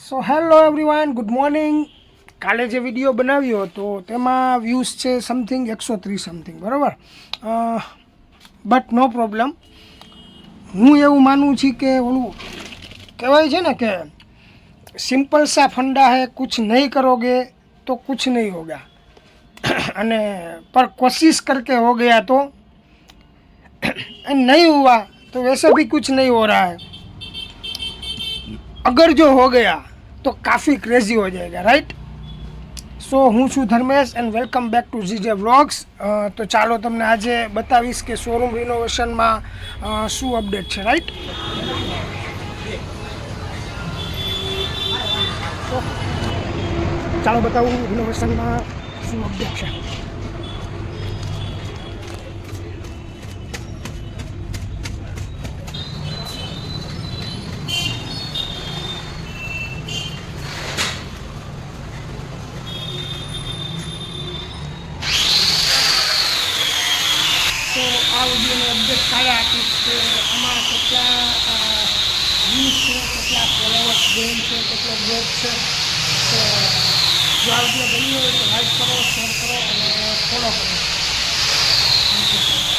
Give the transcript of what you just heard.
સો hello everyone, good morning. કાલે જે video બનાવ્યો હતો તેમાં વ્યૂઝ છે સમથિંગ 130 સમથિંગ, બરાબર. But no problem. હું એવું માનું છું કે ઓલું કહેવાય છે ને કે સિમ્પલ સા ફંડા હે, કુછ નહીં કરોગે તો કુછ નહીં હોગા, અને પર કોશિશ करके हो गया तो नहीं हुआ तो वैसे भी कुछ नहीं हो रहा है, अगर जो हो गया तो काफ़ी क्रेजी हो जाएगा, राइट. સો હું છું Dharmesh and welcome back to GJ vlogs. તો ચાલો તમને આજે બતાવીશ કે શોરૂમ રિનોવેશનમાં શું અપડેટ છે, રાઈટ. ચાલો બતાવું રિનોવેશનમાં શું અપડેટ છે. તો આ વિડીયોને અપડેટ કાલે આપીશ કે આમાં કેટલા વ્યૂઝ છે, કેટલા ફોલોવર્સ ગેઇન છે, કેટલો ગ્રોથ છે. તો જો આ વિડીયો ગમ્યો હોય તો લાઈક કરો, શેર કરો અને ફોલો કરો.